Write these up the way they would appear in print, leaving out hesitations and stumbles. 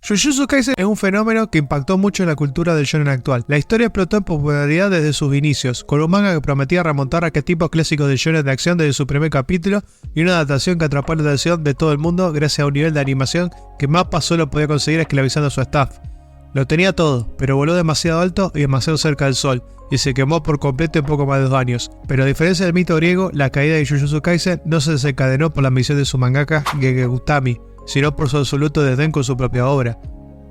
Jujutsu Kaisen es un fenómeno que impactó mucho en la cultura del shonen actual. La historia explotó en popularidad desde sus inicios, con un manga que prometía remontar arquetipos clásicos del shonen de acción desde su primer capítulo y una adaptación que atrapó la atención de todo el mundo gracias a un nivel de animación que Mappa solo podía conseguir esclavizando a su staff. Lo tenía todo, pero voló demasiado alto y demasiado cerca del sol, y se quemó por completo en poco más de 2 años. Pero a diferencia del mito griego, la caída de Jujutsu Kaisen no se desencadenó por la ambición de su mangaka Gege Utami, sino por su absoluto desdén con su propia obra.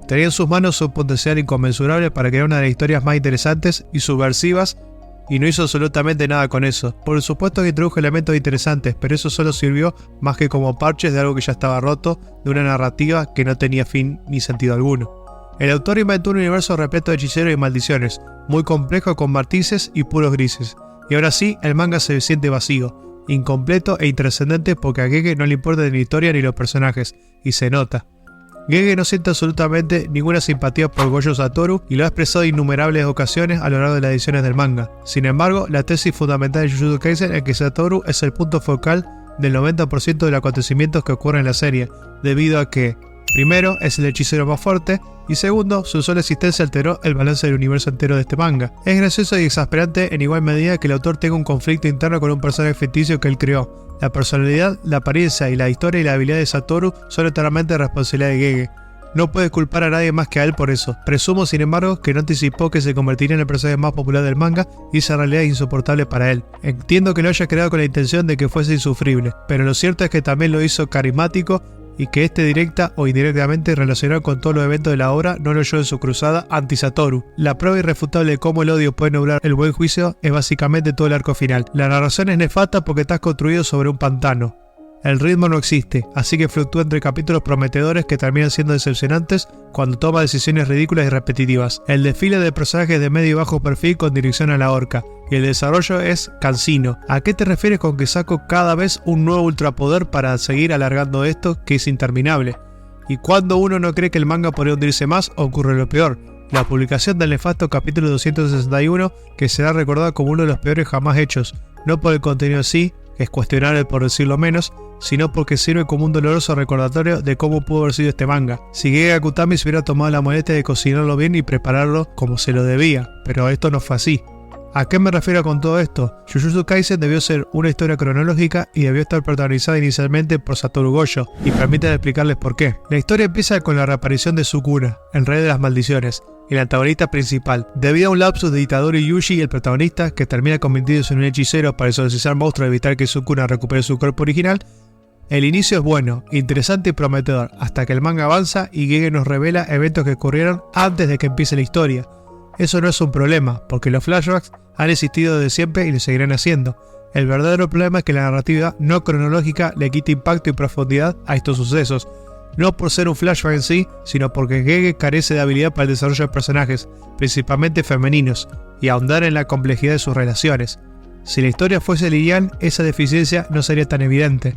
Tenía en sus manos un potencial inconmensurable para crear una de las historias más interesantes y subversivas, y no hizo absolutamente nada con eso. Por supuesto que introdujo elementos interesantes, pero eso solo sirvió más que como parches de algo que ya estaba roto, de una narrativa que no tenía fin ni sentido alguno. El autor inventó un universo repleto de hechiceros y maldiciones, muy complejo con matices y puros grises, y ahora sí, el manga se siente vacío, incompleto e intrascendente porque a Gege no le importa ni la historia ni los personajes, y se nota. Gege no siente absolutamente ninguna simpatía por Gojo Satoru y lo ha expresado en innumerables ocasiones a lo largo de las ediciones del manga. Sin embargo, la tesis fundamental de Jujutsu Kaisen es que Satoru es el punto focal del 90% de los acontecimientos que ocurren en la serie, debido a que, primero, es el hechicero más fuerte, y segundo, su sola existencia alteró el balance del universo entero de este manga. Es gracioso y exasperante en igual medida que el autor tenga un conflicto interno con un personaje ficticio que él creó. La personalidad, la apariencia y la historia y la habilidad de Satoru son enteramente responsabilidad de Gege. No puede culpar a nadie más que a él por eso. Presumo, sin embargo, que no anticipó que se convertiría en el personaje más popular del manga y esa realidad es insoportable para él. Entiendo que lo haya creado con la intención de que fuese insufrible, pero lo cierto es que también lo hizo carismático y que este directa o indirectamente relacionado con todos los eventos de la obra no lo oyó en su cruzada anti-Satoru. La prueba irrefutable de cómo el odio puede nublar el buen juicio es básicamente todo el arco final. La narración es nefasta porque está construido sobre un pantano. El ritmo no existe, así que fluctúa entre capítulos prometedores que terminan siendo decepcionantes cuando toma decisiones ridículas y repetitivas. El desfile de personajes de medio y bajo perfil con dirección a la horca, y el desarrollo es cansino. ¿A qué te refieres con que saco cada vez un nuevo ultrapoder para seguir alargando esto que es interminable? Y cuando uno no cree que el manga podría hundirse más, ocurre lo peor. La publicación del nefasto capítulo 261, que será recordado como uno de los peores jamás hechos, no por el contenido en sí, que es cuestionable por decirlo menos, sino porque sirve como un doloroso recordatorio de cómo pudo haber sido este manga. Si Gege Akutami se hubiera tomado la molestia de cocinarlo bien y prepararlo como se lo debía, pero esto no fue así. ¿A qué me refiero con todo esto? Jujutsu Kaisen debió ser una historia cronológica y debió estar protagonizada inicialmente por Satoru Gojo, y permítanme explicarles por qué. La historia empieza con la reaparición de Sukuna, el rey de las maldiciones, el antagonista principal. Debido a un lapsus de Itadori Yuji, el protagonista, que termina convirtiéndose en un hechicero para exorcizar monstruos y evitar que Sukuna recupere su cuerpo original, el inicio es bueno, interesante y prometedor, hasta que el manga avanza y Gege nos revela eventos que ocurrieron antes de que empiece la historia. Eso no es un problema, porque los flashbacks han existido desde siempre y lo seguirán haciendo. El verdadero problema es que la narrativa no cronológica le quita impacto y profundidad a estos sucesos, no por ser un flashback en sí, sino porque Gege carece de habilidad para el desarrollo de personajes, principalmente femeninos, y ahondar en la complejidad de sus relaciones. Si la historia fuese lineal, esa deficiencia no sería tan evidente.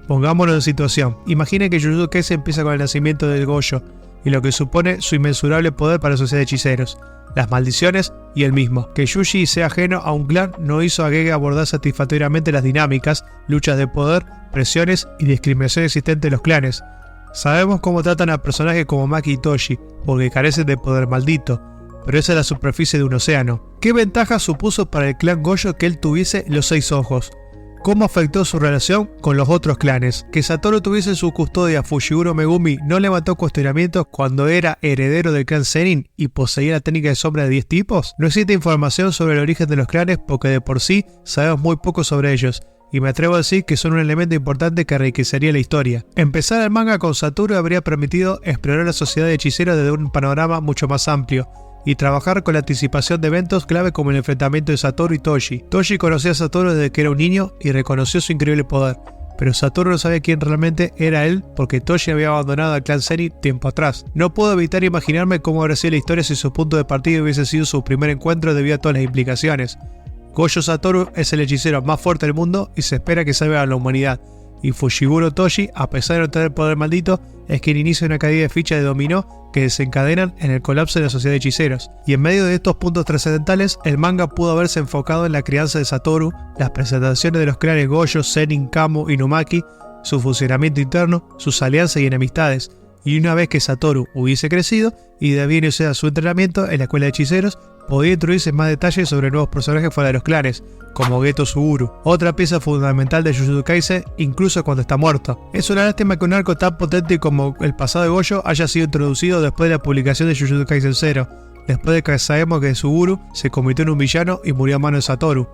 Pongámonos en situación. Imaginen que Jujutsu Kaisen empieza con el nacimiento del Gojo, y lo que supone su inmensurable poder para la sociedad de hechiceros, las maldiciones y el mismo. Que Yuji sea ajeno a un clan no hizo a Gege abordar satisfactoriamente las dinámicas, luchas de poder, presiones y discriminación existentes de los clanes. Sabemos cómo tratan a personajes como Maki y Toshi, porque carecen de poder maldito, pero esa es la superficie de un océano. ¿Qué ventaja supuso para el clan Gojo que él tuviese los 6 ojos? ¿Cómo afectó su relación con los otros clanes? Que Satoru tuviese en su custodia a Fushiguro Megumi no levantó cuestionamientos cuando era heredero del clan Zenin y poseía la técnica de sombra de 10 tipos. No existe información sobre el origen de los clanes porque de por sí sabemos muy poco sobre ellos, y me atrevo a decir que son un elemento importante que enriquecería la historia. Empezar el manga con Satoru habría permitido explorar la sociedad de hechiceros desde un panorama mucho más amplio, y trabajar con la anticipación de eventos clave como el enfrentamiento de Satoru y Toshi. Toshi conocía a Satoru desde que era un niño y reconoció su increíble poder, pero Satoru no sabía quién realmente era él porque Toshi había abandonado al clan Zenin tiempo atrás. No puedo evitar imaginarme cómo habría sido la historia si su punto de partida hubiese sido su primer encuentro debido a todas las implicaciones. Gojo Satoru es el hechicero más fuerte del mundo y se espera que salve a la humanidad, y Fushiguro Toshi, a pesar de no tener poder maldito, es quien inicia una caída de fichas de dominó que desencadenan en el colapso de la sociedad de hechiceros. Y en medio de estos puntos trascendentales, el manga pudo haberse enfocado en la crianza de Satoru, las presentaciones de los clanes Gojo, Zenin, Kamo y Numaki, su funcionamiento interno, sus alianzas y enemistades, y una vez que Satoru hubiese crecido y debía iniciar su entrenamiento en la escuela de hechiceros, podía introducirse en más detalles sobre nuevos personajes fuera de los clanes, como Geto Suguru, otra pieza fundamental de Jujutsu Kaisen incluso cuando está muerto. Es una lástima que un arco tan potente como el pasado de Gojo haya sido introducido después de la publicación de Jujutsu Kaisen 0, después de que sabemos que Suguru se convirtió en un villano y murió a manos de Satoru.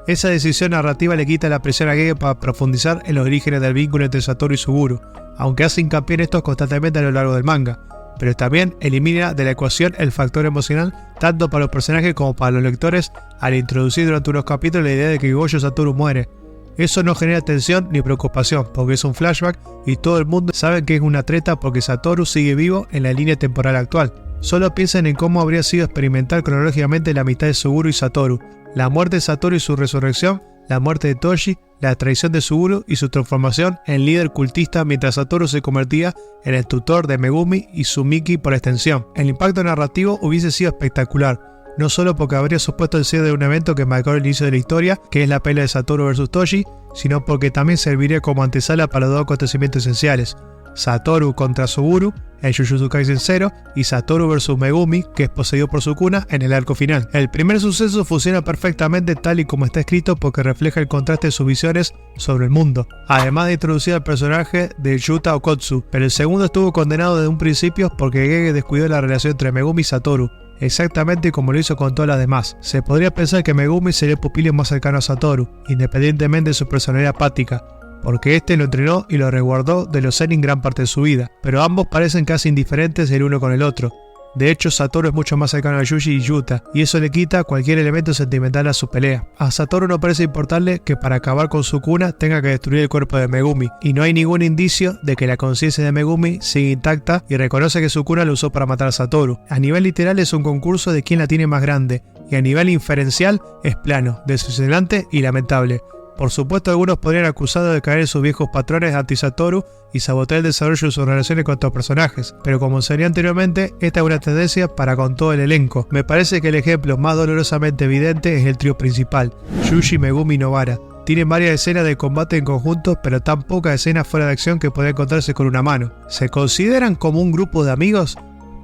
Esa decisión narrativa le quita la presión a Gege para profundizar en los orígenes del vínculo entre Satoru y Suguru, aunque hace hincapié en esto constantemente a lo largo del manga, pero también elimina de la ecuación el factor emocional tanto para los personajes como para los lectores al introducir durante unos capítulos la idea de que Gojo Satoru muere. Eso no genera tensión ni preocupación porque es un flashback y todo el mundo sabe que es una treta porque Satoru sigue vivo en la línea temporal actual. Solo piensen en cómo habría sido experimentar cronológicamente la amistad de Suguru y Satoru, la muerte de Satoru y su resurrección, la muerte de Toshi, la traición de Suguru y su transformación en líder cultista mientras Satoru se convertía en el tutor de Megumi y Sumiki por extensión. El impacto narrativo hubiese sido espectacular, no solo porque habría supuesto el cierre de un evento que marcó el inicio de la historia, que es la pelea de Satoru vs Toshi, sino porque también serviría como antesala para los dos acontecimientos esenciales: Satoru contra Suguru en Jujutsu Kaisen 0 y Satoru vs Megumi, que es poseído por Sukuna en el arco final. El primer suceso funciona perfectamente tal y como está escrito porque refleja el contraste de sus visiones sobre el mundo, además de introducir al personaje de Yuta Okkotsu, pero el segundo estuvo condenado desde un principio porque Gege descuidó la relación entre Megumi y Satoru, exactamente como lo hizo con todas las demás. Se podría pensar que Megumi sería el pupilo más cercano a Satoru, independientemente de su personalidad apática, porque este lo entrenó y lo resguardó de los Zenin gran parte de su vida, pero ambos parecen casi indiferentes el uno con el otro. De hecho, Satoru es mucho más cercano a Yuji y Yuta, y eso le quita cualquier elemento sentimental a su pelea. A Satoru no parece importarle que para acabar con Sukuna tenga que destruir el cuerpo de Megumi, y no hay ningún indicio de que la conciencia de Megumi siga intacta y reconoce que Sukuna lo usó para matar a Satoru. A nivel literal es un concurso de quién la tiene más grande, y a nivel inferencial es plano, decepcionante y lamentable. Por supuesto, algunos podrían acusarlo de caer en sus viejos patrones anti-Satoru y sabotear el desarrollo de sus relaciones con otros personajes, pero como sería anteriormente, esta es una tendencia para con todo el elenco. Me parece que el ejemplo más dolorosamente evidente es el trío principal, Yuji, Megumi y Nobara. Tienen varias escenas de combate en conjunto, pero tan pocas escenas fuera de acción que pueden encontrarse con una mano. ¿Se consideran como un grupo de amigos?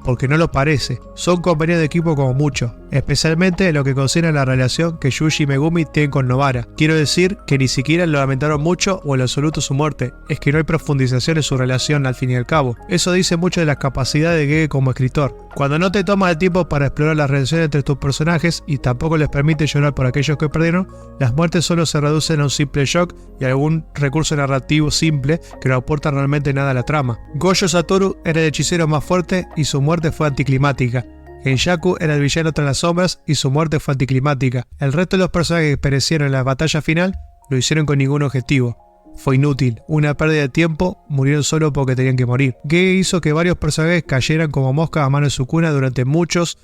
Porque no lo parece, son compañeros de equipo como mucho, especialmente en lo que concierne a la relación que Yuji y Megumi tienen con Nobara. Quiero decir que ni siquiera lo lamentaron mucho o en absoluto su muerte, es que no hay profundización en su relación al fin y al cabo. Eso dice mucho de las capacidades de Gege como escritor. Cuando no te tomas el tiempo para explorar las relaciones entre tus personajes y tampoco les permite llorar por aquellos que perdieron, las muertes solo se reducen a un simple shock y a algún recurso narrativo simple que no aporta realmente nada a la trama. Gojo Satoru era el hechicero más fuerte y su muerte fue anticlimática. Genjaku era el villano tras las sombras y su muerte fue anticlimática. El resto de los personajes que perecieron en la batalla final lo hicieron con ningún objetivo. Fue inútil, una pérdida de tiempo, murieron solo porque tenían que morir. Gege hizo que varios personajes cayeran como moscas a mano de Sukuna durante muchos,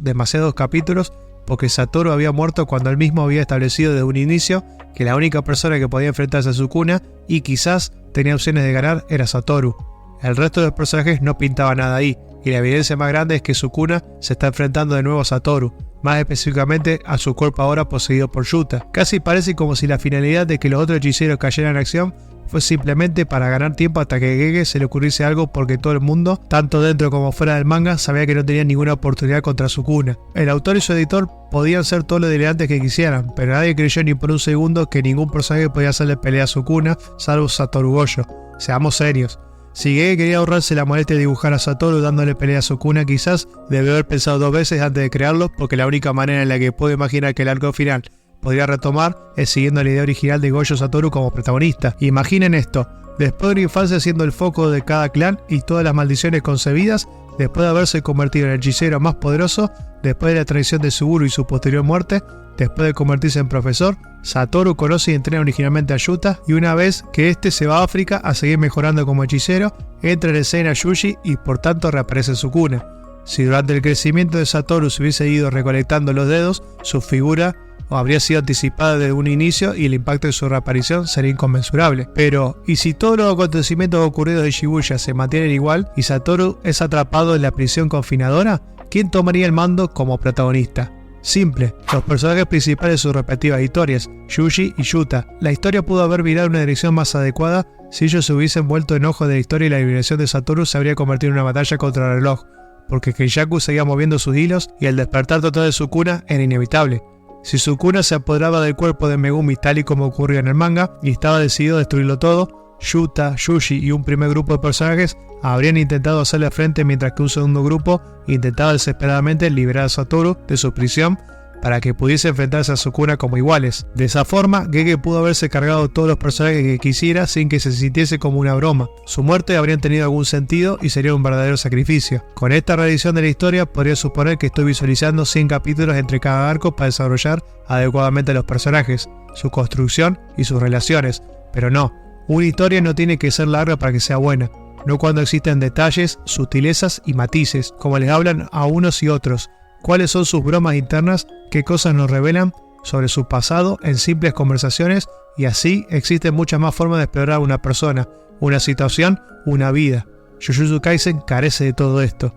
demasiados capítulos, porque Satoru había muerto cuando él mismo había establecido desde un inicio que la única persona que podía enfrentarse a Sukuna y quizás tenía opciones de ganar era Satoru. El resto de los personajes no pintaba nada ahí, y la evidencia más grande es que Sukuna se está enfrentando de nuevo a Satoru, más específicamente a su cuerpo ahora poseído por Yuta. Casi parece como si la finalidad de que los otros hechiceros cayeran en acción fue simplemente para ganar tiempo hasta que a Gege se le ocurriese algo, porque todo el mundo, tanto dentro como fuera del manga, sabía que no tenía ninguna oportunidad contra Sukuna. El autor y su editor podían ser todo lo delirantes que quisieran, pero nadie creyó ni por un segundo que ningún personaje podía hacerle pelea a Sukuna salvo Satoru Gojo. Seamos serios. Si Gege quería ahorrarse la molestia de dibujar a Satoru dándole pelea a Sukuna, quizás debió haber pensado dos veces antes de crearlo, porque la única manera en la que puedo imaginar que el arco final podría retomar es siguiendo la idea original de Gojo Satoru como protagonista. Imaginen esto, después de una infancia siendo el foco de cada clan y todas las maldiciones concebidas, después de haberse convertido en el hechicero más poderoso, después de la traición de Suguru y su posterior muerte, después de convertirse en profesor, Satoru conoce y entrena originalmente a Yuta, y una vez que este se va a África a seguir mejorando como hechicero, entra en escena Yuji y por tanto reaparece Sukuna. Si durante el crecimiento de Satoru se hubiese ido recolectando los dedos, su figura habría sido anticipada desde un inicio y el impacto de su reaparición sería inconmensurable. Pero, ¿y si todos los acontecimientos ocurridos de Shibuya se mantienen igual y Satoru es atrapado en la prisión confinadora? ¿Quién tomaría el mando como protagonista? Simple, los personajes principales de sus respectivas historias, Yuji y Yuta. La historia pudo haber virado en una dirección más adecuada si ellos se hubiesen vuelto en ojos de la historia y la liberación de Satoru se habría convertido en una batalla contra el reloj, porque Kenjaku seguía moviendo sus hilos y el despertar total de Sukuna era inevitable. Si Sukuna se apoderaba del cuerpo de Megumi tal y como ocurrió en el manga y estaba decidido a destruirlo todo, Yuta, Yuji y un primer grupo de personajes habrían intentado hacerle frente mientras que un segundo grupo intentaba desesperadamente liberar a Satoru de su prisión para que pudiese enfrentarse a Sukuna como iguales. De esa forma, Gege pudo haberse cargado todos los personajes que quisiera sin que se sintiese como una broma. Su muerte habría tenido algún sentido y sería un verdadero sacrificio. Con esta reedición de la historia, podría suponer que estoy visualizando 100 capítulos entre cada arco para desarrollar adecuadamente a los personajes, su construcción y sus relaciones, pero no. Una historia no tiene que ser larga para que sea buena, no cuando existen detalles, sutilezas y matices, como les hablan a unos y otros, cuáles son sus bromas internas, qué cosas nos revelan sobre su pasado en simples conversaciones, y así existen muchas más formas de explorar una persona, una situación, una vida. Jujutsu Kaisen carece de todo esto.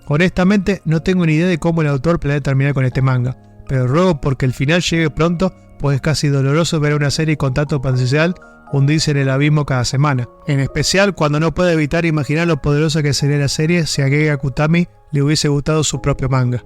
Honestamente, no tengo ni idea de cómo el autor planea terminar con este manga, pero ruego porque el final llegue pronto, pues es casi doloroso ver una serie con tanto potencial hundirse en el abismo cada semana. En especial cuando no puede evitar imaginar lo poderosa que sería la serie si a Gege Akutami le hubiese gustado su propio manga.